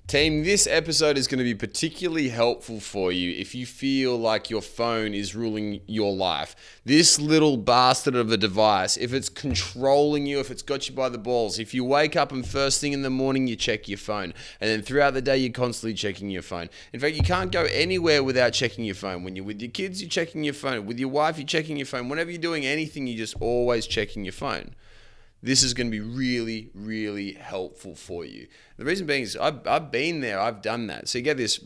Team, this episode is going to be particularly helpful for you if you feel like your phone is ruling your life. This little bastard of a device, if it's controlling you, if it's got you by the balls, if you wake up and first thing in the morning you check your phone, and then throughout the day you're constantly checking your phone. In fact, you can't go anywhere without checking your phone. When you're with your kids, you're checking your phone. With your wife, you're checking your phone. Whenever you're doing anything, you're just always checking your phone. This is going to be really, really helpful for you. The reason being is I've been there, I've done that. So you get this,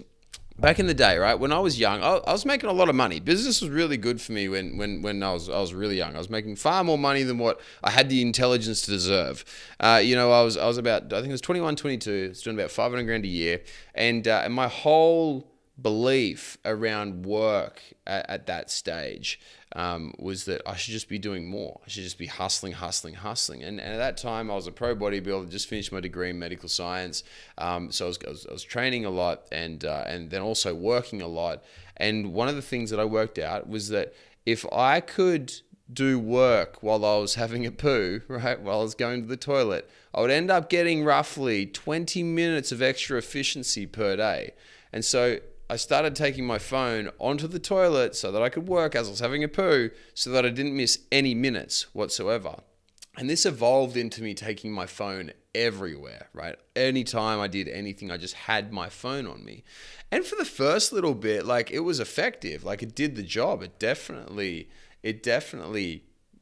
back in the day, right? When I was young, I was making a lot of money. Business was really good for me when I was really young. I was making far more money than what I had the intelligence to deserve. I was about, I think it was 21, 22, I was doing about 500 grand a year. And my whole belief around work at that stage was that I should just be doing more. I should just be hustling. And at that time, I was a pro bodybuilder, just finished my degree in medical science. So I was training a lot and then also working a lot. And one of the things that I worked out was that if I could do work while I was having a poo, right, while I was going to the toilet, I would end up getting roughly 20 minutes of extra efficiency per day. And so I started taking my phone onto the toilet so that I could work as I was having a poo so that I didn't miss any minutes whatsoever. And this evolved into me taking my phone everywhere, right? Anytime I did anything, I just had my phone on me. And for the first little bit, like, it was effective. Like, it did the job. It definitely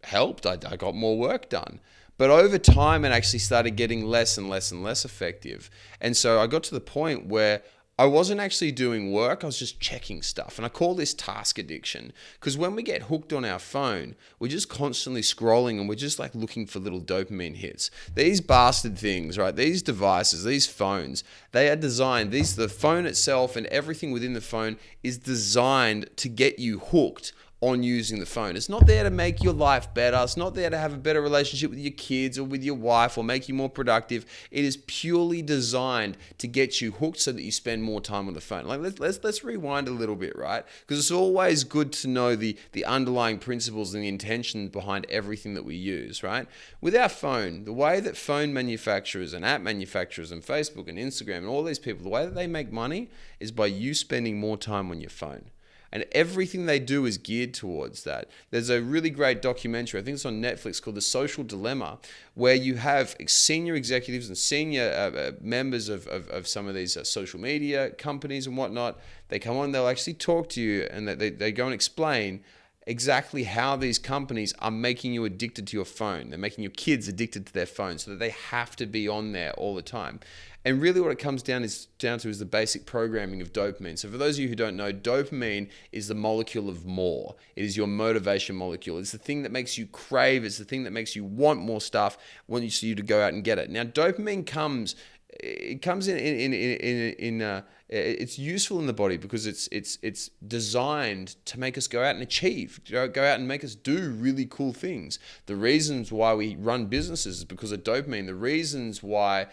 helped. I got more work done. But over time, it actually started getting less and less and less effective. And so I got to the point where I wasn't actually doing work, I was just checking stuff. And I call this task addiction because when we get hooked on our phone, we're just constantly scrolling and we're just like looking for little dopamine hits. These bastard things, right? These devices, these phones, they are designed, the phone itself and everything within the phone is designed to get you hooked on using the phone. It's not there to make your life better. It's not there to have a better relationship with your kids or with your wife or make you more productive. It is purely designed to get you hooked so that you spend more time on the phone. Like let's rewind a little bit, right? Because it's always good to know the underlying principles and the intentions behind everything that we use, right? With our phone, the way that phone manufacturers and app manufacturers and Facebook and Instagram and all these people, the way that they make money is by you spending more time on your phone. And everything they do is geared towards that. There's a really great documentary, I think it's on Netflix, called The Social Dilemma, where you have senior executives and senior members of some of these social media companies and whatnot. They come on, they'll actually talk to you, and they go and explain exactly how these companies are making you addicted to your phone. They're making your kids addicted to their phone so that they have to be on there all the time. And really what it comes down to is the basic programming of dopamine. So for those of you who don't know, dopamine is the molecule of more. It is your motivation molecule. It's the thing that makes you crave. It's the thing that makes you want more stuff, wants you to go out and get it. Now, dopamine comes in it's useful in the body because it's designed to make us go out and achieve, go out and make us do really cool things. The reasons why we run businesses is because of dopamine. The reasons why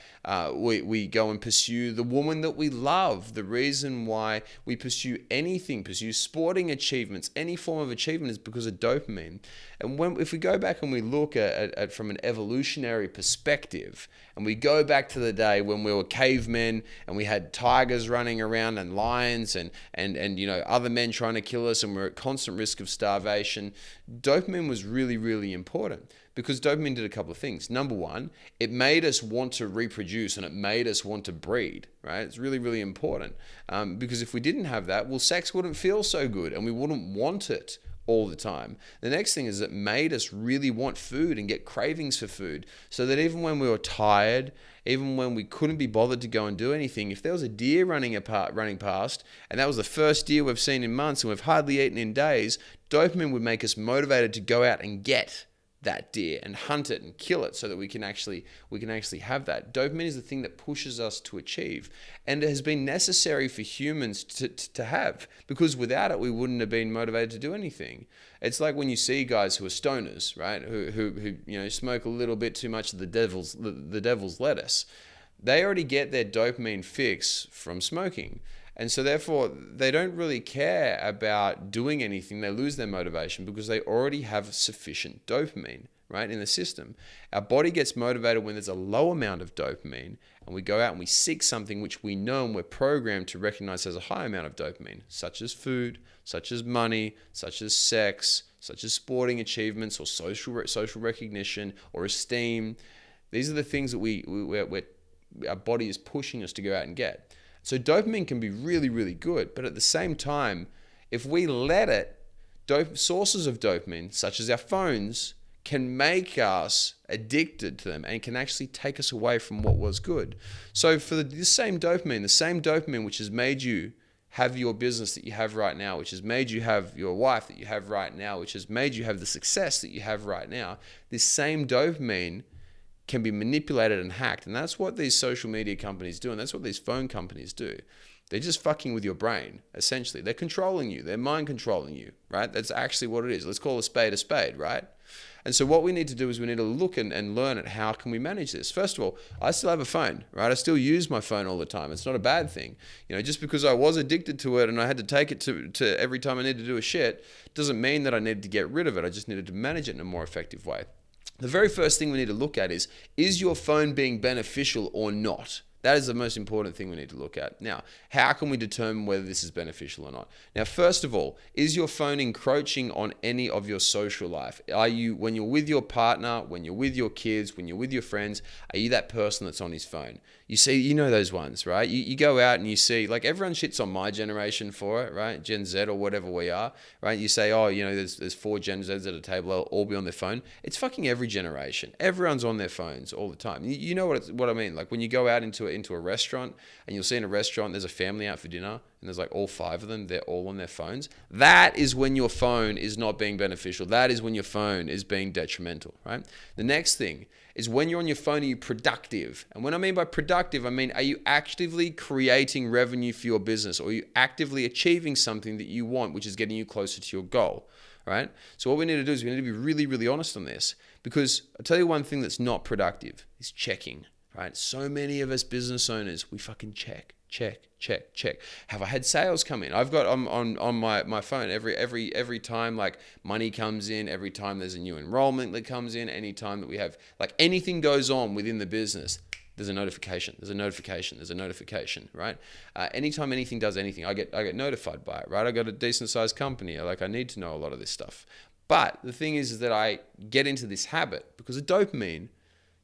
we go and pursue the woman that we love, the reason why we pursue sporting achievements, any form of achievement is because of dopamine. And if we go back and we look at from an evolutionary perspective, and we go back to the day when we were cavemen and we had tigers running around and lions and other men trying to kill us and we're at constant risk of starvation, dopamine was really, really important because dopamine did a couple of things. Number one, it made us want to reproduce and it made us want to breed, right? It's really, really important because if we didn't have that, well, sex wouldn't feel so good and we wouldn't want it all the time. The next thing is it made us really want food and get cravings for food so that even when we were tired, even when we couldn't be bothered to go and do anything, if there was a deer running past and that was the first deer we've seen in months and we've hardly eaten in days, dopamine would make us motivated to go out and get that deer and hunt it and kill it so that we can actually have that. Dopamine is the thing that pushes us to achieve, and it has been necessary for humans to have, because without it we wouldn't have been motivated to do anything. It's like when you see guys who are stoners, right, who smoke a little bit too much of the devil's lettuce. They already get their dopamine fix from smoking. And so therefore, they don't really care about doing anything. They lose their motivation because they already have sufficient dopamine. right, in the system. Our body gets motivated when there's a low amount of dopamine, and we go out and we seek something which we know and we're programmed to recognize as a high amount of dopamine, such as food, such as money, such as sex, such as sporting achievements or social recognition or esteem. These are the things that our body is pushing us to go out and get. So dopamine can be really, really good, but at the same time, if we let it, sources of dopamine, such as our phones, can make us addicted to them and can actually take us away from what was good. So for the same dopamine which has made you have your business that you have right now, which has made you have your wife that you have right now, which has made you have the success that you have right now, this same dopamine can be manipulated and hacked. And that's what these social media companies do, and that's what these phone companies do. They're just fucking with your brain, essentially. They're controlling you. They're mind controlling you, right? That's actually what it is. Let's call a spade, right? And so what we need to do is we need to look and learn at how can we manage this. First of all, I still have a phone, right? I still use my phone all the time. It's not a bad thing. Just because I was addicted to it and I had to take it to every time I needed to do a shit, doesn't mean that I needed to get rid of it. I just needed to manage it in a more effective way. The very first thing we need to look at is your phone being beneficial or not? That is the most important thing we need to look at. Now, how can we determine whether this is beneficial or not? Now, first of all, is your phone encroaching on any of your social life? When you're with your partner, when you're with your kids, when you're with your friends, are you that person that's on his phone? You know those ones, right? You go out and you see, like everyone shits on my generation for it, right? Gen Z or whatever we are, right? You say, there's 4 Gen Zs at a table, they'll all be on their phone. It's fucking every generation. Everyone's on their phones all the time. You know what I mean? Like when you go out into a restaurant and you'll see in a restaurant there's a family out for dinner and there's like all 5 of them, they're all on their phones. That is when your phone is not being beneficial. That is when your phone is being detrimental, right? The next thing is when you're on your phone, are you productive? And when I mean by productive, I mean, are you actively creating revenue for your business, or are you actively achieving something that you want, which is getting you closer to your goal, right? So what we need to do is we need to be really, really honest on this, because I'll tell you one thing that's not productive is checking, right? So many of us business owners, we fucking check. Have I had sales come in? I've got on my phone every time like money comes in, every time there's a new enrollment that comes in, any time that we have like anything goes on within the business, there's a notification, right? Anytime anything does anything, I get notified by it, right? I got a decent sized company, like I need to know a lot of this stuff. But the thing is that I get into this habit because of dopamine,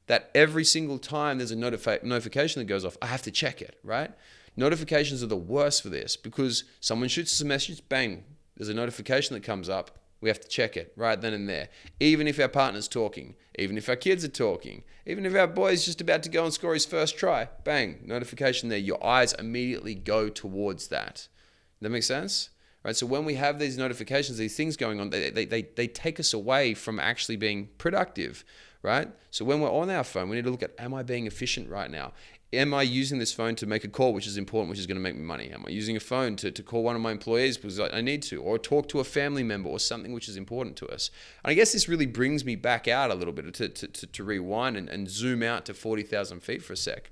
that every single time there's a notification that goes off, I have to check it, right? Notifications are the worst for this because someone shoots us a message, bang, there's a notification that comes up, we have to check it right then and there. Even if our partner's talking, even if our kids are talking, even if our boy's just about to go and score his first try, bang, notification there. Your eyes immediately go towards that. Does that make sense? Right, so when we have these notifications, these things going on, they take us away from actually being productive, right? So when we're on our phone, we need to look at, am I being efficient right now? Am I using this phone to make a call, which is important, which is going to make me money? Am I using a phone to call one of my employees because I need to, or talk to a family member or something which is important to us? And I guess this really brings me back out a little bit to rewind and zoom out to 40,000 feet for a sec.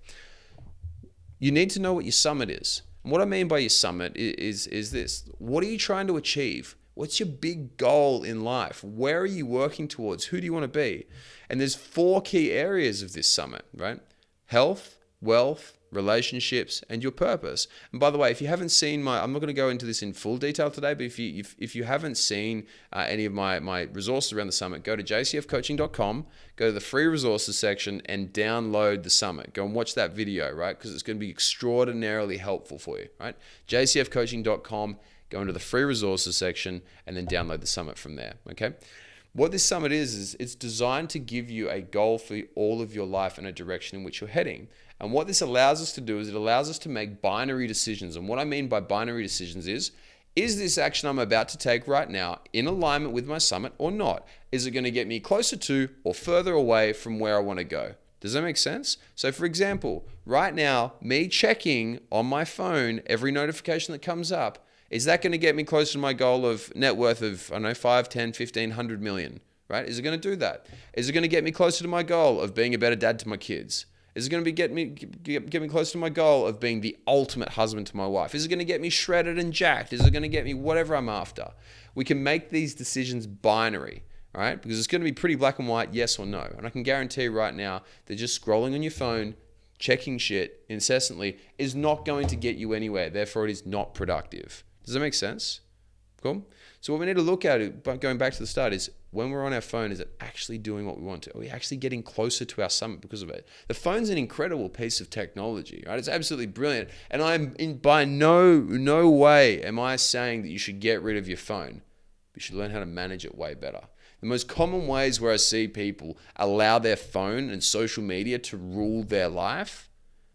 You need to know what your summit is. And what I mean by your summit is this. What are you trying to achieve? What's your big goal in life? Where are you working towards? Who do you want to be? And there's 4 key areas of this summit, right? Health, wealth, relationships, and your purpose. And by the way, if you haven't seen I'm not going to go into this in full detail today, but if you haven't seen any of my resources around the summit, go to jcfcoaching.com, go to the free resources section and download the summit. Go and watch that video, right? Because it's going to be extraordinarily helpful for you, right? jcfcoaching.com, go into the free resources section and then download the summit from there, okay? What this summit is it's designed to give you a goal for all of your life and a direction in which you're heading. And what this allows us to do is it allows us to make binary decisions. And what I mean by binary decisions is this action I'm about to take right now in alignment with my summit or not? Is it going to get me closer to or further away from where I want to go? Does that make sense? So for example, right now, me checking on my phone every notification that comes up, is that going to get me closer to my goal of net worth of, 5, 10, 15, 100 million, right? Is it going to do that? Is it going to get me closer to my goal of being a better dad to my kids? Is it going to get me closer to my goal of being the ultimate husband to my wife? Is it going to get me shredded and jacked? Is it going to get me whatever I'm after? We can make these decisions binary, right? Because it's going to be pretty black and white, yes or no. And I can guarantee right now that just scrolling on your phone, checking shit incessantly is not going to get you anywhere. Therefore, it is not productive. Does that make sense? Cool. So what we need to look at, going back to the start, is when we're on our phone, is it actually doing what we want to? Are we actually getting closer to our summit because of it? The phone's an incredible piece of technology, right? It's absolutely brilliant. And by no way am I saying that you should get rid of your phone. You should learn how to manage it way better. The most common ways where I see people allow their phone and social media to rule their life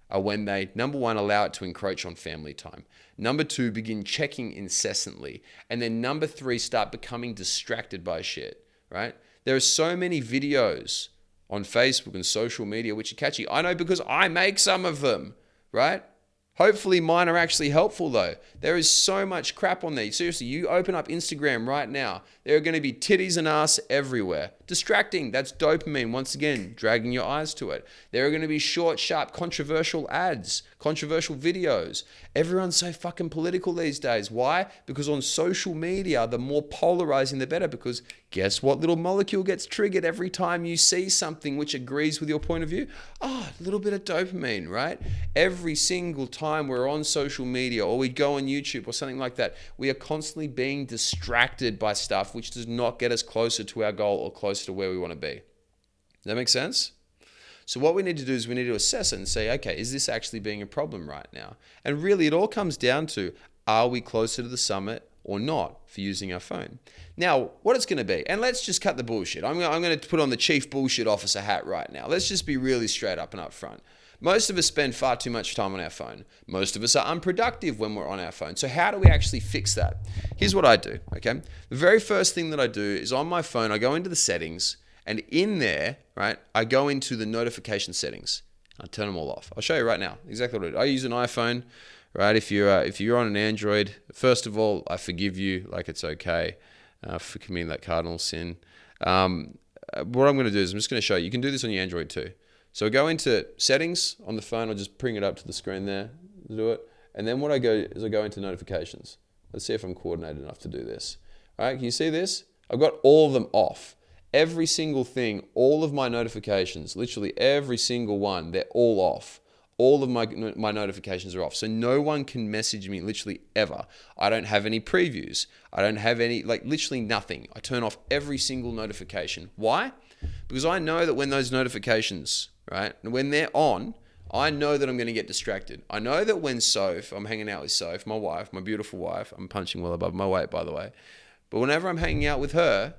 are when they, number one, allow it to encroach on family time. Number two, begin checking incessantly. And then number three, start becoming distracted by shit, right? There are so many videos on Facebook and social media which are catchy. I know because I make some of them, right? Hopefully mine are actually helpful though. There is so much crap on there. Seriously, you open up Instagram right now, there are going to be titties and ass everywhere. Distracting, that's dopamine, once again, dragging your eyes to it. There are going to be short, sharp, controversial ads, controversial videos. Everyone's so fucking political these days. Why? Because on social media, the more polarizing, the better. Because guess what little molecule gets triggered every time you see something which agrees with your point of view? A little bit of dopamine, right? Every single time we're on social media or we go on YouTube or something like that, we are constantly being distracted by stuff which does not get us closer to our goal or closer to where we want to be. Does that make sense? So what we need to do is we need to assess it and say, okay, is this actually being a problem right now? And really it all comes down to, are we closer to the summit or not for using our phone? Now, what it's going to be, and let's just cut the bullshit. I'm going to put on the chief bullshit officer hat right now. Let's just be really straight up and up front. Most of us spend far too much time on our phone. Most of us are unproductive when we're on our phone. So how do we actually fix that? Here's what I do, okay? The very first thing that I do is on my phone, I go into the settings, and in there, right, I go into the notification settings. I turn them all off. I'll show you right now exactly what I do. I use an iPhone, right? If you're on an Android, first of all, I forgive you, like it's okay for committing that cardinal sin. What I'm going to do is I'm just going to show you. You can do this on your Android too. So I go into settings on the phone. I'll just bring it up to the screen there, do it. And then what I go is I go into notifications. Let's see if I'm coordinated enough to do this. All right, can you see this? I've got all of them off. Every single thing, all of my notifications, literally every single one, they're all off. All of my notifications are off. So no one can message me literally ever. I don't have any previews. I don't have any, literally nothing. I turn off every single notification. Why? Because I know that when those notifications, right, when they're on, I know that I'm going to get distracted. I know that when I'm hanging out with Soph, my wife, my beautiful wife, I'm punching well above my weight, by the way. But whenever I'm hanging out with her,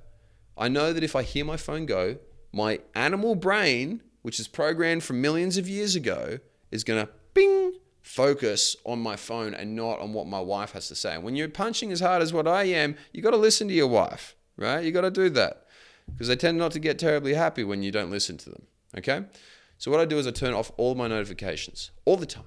I know that if I hear my phone go, my animal brain, which is programmed from millions of years ago, is going to bing, focus on my phone and not on what my wife has to say. And when you're punching as hard as what I am, you got to listen to your wife, right? You got to do that because they tend not to get terribly happy when you don't listen to them, okay? So what I do is I turn off all my notifications all the time.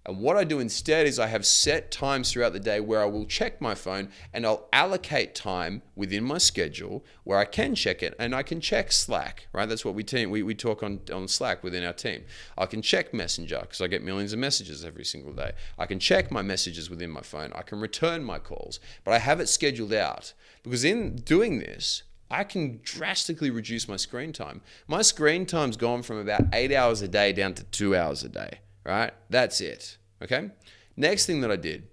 And what I do instead is I have set times throughout the day where I will check my phone and I'll allocate time within my schedule where I can check it, and I can check Slack, right? That's what we talk on Slack within our team. I can check Messenger because I get millions of messages every single day. I can check my messages within my phone. I can return my calls, but I have it scheduled out because in doing this, I can drastically reduce my screen time. My screen time's gone from about 8 hours a day down to 2 hours a day. Right? That's it. Okay? Next thing that I did,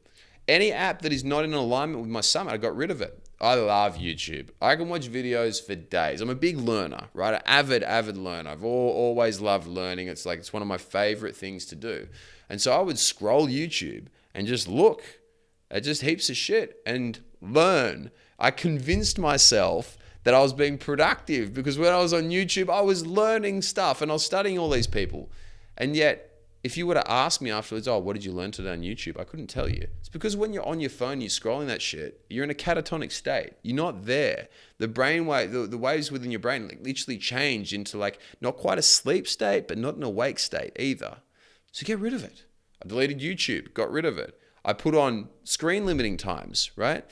any app that is not in alignment with my summit, I got rid of it. I love YouTube. I can watch videos for days. I'm a big learner, right? An avid learner. I've always loved learning. It's one of my favorite things to do. And so I would scroll YouTube and just look at just heaps of shit and learn. I convinced myself that I was being productive because when I was on YouTube, I was learning stuff and I was studying all these people. And yet, if you were to ask me afterwards, what did you learn today on YouTube? I couldn't tell you. It's because when you're on your phone, you're scrolling that shit, you're in a catatonic state. You're not there. The brainwave, the waves within your brain literally change into not quite a sleep state, but not an awake state either. So get rid of it. I deleted YouTube, got rid of it. I put on screen limiting times, right?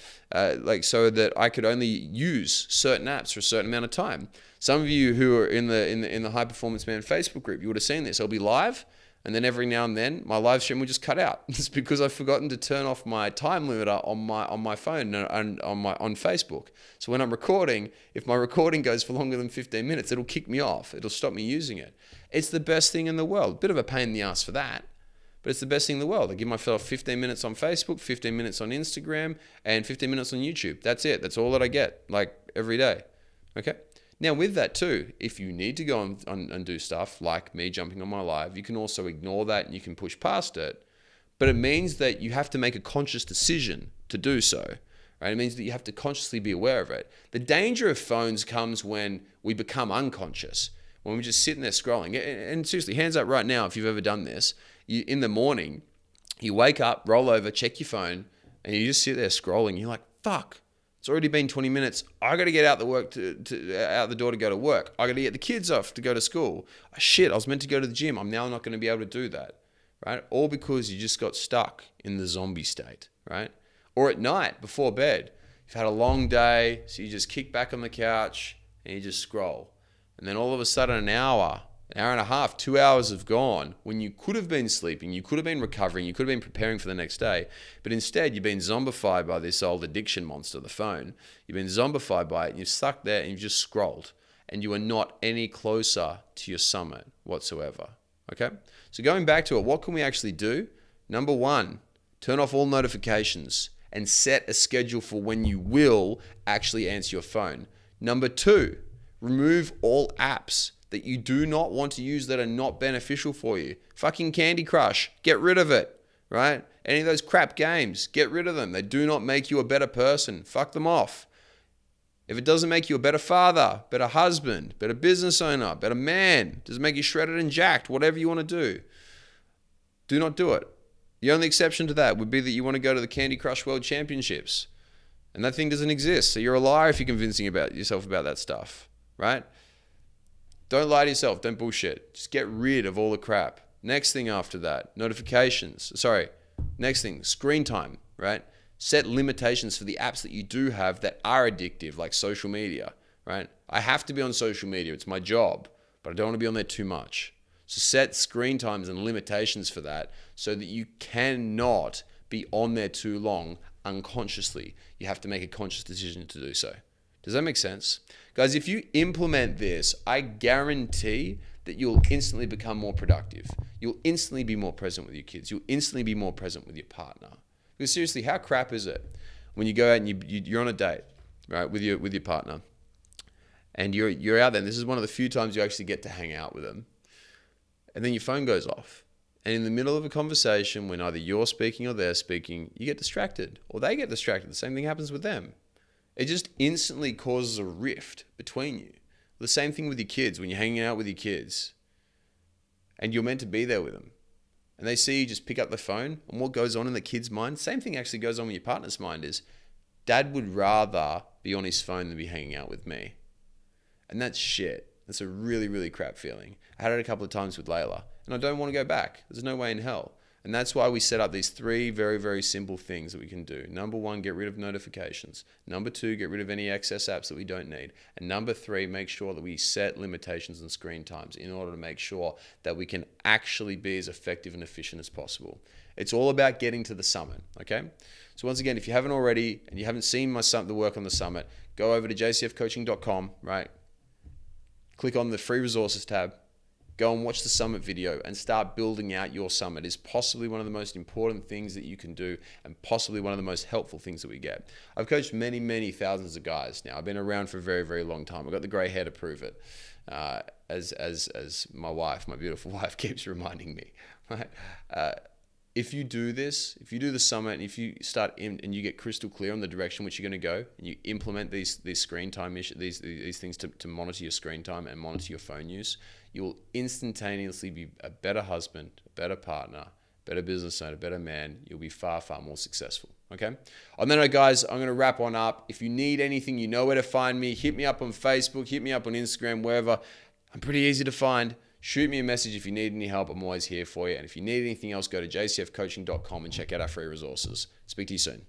So that I could only use certain apps for a certain amount of time. Some of you who are in the High Performance Man Facebook group, you would have seen this. I'll be live. And then every now and then, my live stream will just cut out. It's because I've forgotten to turn off my time limiter on my phone and on Facebook. So when I'm recording, if my recording goes for longer than 15 minutes, it'll kick me off. It'll stop me using it. It's the best thing in the world. Bit of a pain in the ass for that, but it's the best thing in the world. I give myself 15 minutes on Facebook, 15 minutes on Instagram, and 15 minutes on YouTube. That's it. That's all that I get, like every day. Okay? Now, with that too, if you need to go and do stuff like me jumping on my live, you can also ignore that and you can push past it. But it means that you have to make a conscious decision to do so. Right? It means that you have to consciously be aware of it. The danger of phones comes when we become unconscious, when we're just sitting there scrolling. And seriously, hands up right now if you've ever done this. In the morning, you wake up, roll over, check your phone, and you just sit there scrolling. You're like, fuck. It's already been 20 minutes. I got to get out the door to go to work. I got to get the kids off to go to school. Oh, shit, I was meant to go to the gym. I'm now not going to be able to do that, right? All because you just got stuck in the zombie state, right? Or at night before bed, you've had a long day, so you just kick back on the couch and you just scroll. And then all of a sudden an hour and a half, 2 hours have gone when you could have been sleeping, you could have been recovering, you could have been preparing for the next day, but instead you've been zombified by this old addiction monster, the phone. You've been zombified by it, and you're stuck there and you've just scrolled, and you are not any closer to your summit whatsoever, okay? So going back to it, what can we actually do? Number one, turn off all notifications and set a schedule for when you will actually answer your phone. Number two, remove all apps that you do not want to use that are not beneficial for you. Fucking Candy Crush, get rid of it, right? Any of those crap games, get rid of them. They do not make you a better person. Fuck them off. If it doesn't make you a better father, better husband, better business owner, better man, does it make you shredded and jacked, whatever you want to do not do it. The only exception to that would be that you want to go to the Candy Crush World Championships. And that thing doesn't exist. So you're a liar if you're convincing yourself about that stuff, right? Don't lie to yourself. Don't bullshit. Just get rid of all the crap. Next thing after that, notifications. Next thing, screen time, right? Set limitations for the apps that you do have that are addictive, like social media, right? I have to be on social media. It's my job, but I don't want to be on there too much. So set screen times and limitations for that so that you cannot be on there too long unconsciously. You have to make a conscious decision to do so. Does that make sense? Guys, if you implement this, I guarantee that you'll instantly become more productive. You'll instantly be more present with your kids. You'll instantly be more present with your partner. Because seriously, how crap is it when you go out and you're on a date, right, with your partner, and you're out there, and this is one of the few times you actually get to hang out with them, and then your phone goes off. And in the middle of a conversation, when either you're speaking or they're speaking, you get distracted, or they get distracted. The same thing happens with them. It just instantly causes a rift between you. The same thing with your kids. When you're hanging out with your kids and you're meant to be there with them, and they see you just pick up the phone, and what goes on in the kid's mind, same thing actually goes on with your partner's mind, is dad would rather be on his phone than be hanging out with me. And that's shit. That's a really, really crap feeling. I had it a couple of times with Layla, and I don't want to go back. There's no way in hell. And that's why we set up these 3 very, very simple things that we can do. Number 1, get rid of notifications. Number 2, get rid of any excess apps that we don't need. And number 3, make sure that we set limitations on screen times in order to make sure that we can actually be as effective and efficient as possible. It's all about getting to the summit, okay? So once again, if you haven't already and you haven't seen the work on the summit, go over to jcfcoaching.com, right? Click on the free resources tab. Go and watch the summit video and start building out your summit. Is possibly one of the most important things that you can do, and possibly one of the most helpful things that we get. I've coached many, many thousands of guys now. I've been around for a very, very long time. I've got the gray hair to prove it. As my wife, my beautiful wife, keeps reminding me. Right? If you do this, if you do the summit, and if you start and you get crystal clear on the direction which you're going to go, and you implement these screen time these things to monitor your screen time and monitor your phone use, you will instantaneously be a better husband, a better partner, better business owner, better man. You'll be far, far more successful. Okay? On that note, guys, I'm going to wrap on up. If you need anything, you know where to find me. Hit me up on Facebook, hit me up on Instagram, wherever. I'm pretty easy to find. Shoot me a message if you need any help. I'm always here for you. And if you need anything else, go to jcfcoaching.com and check out our free resources. Speak to you soon.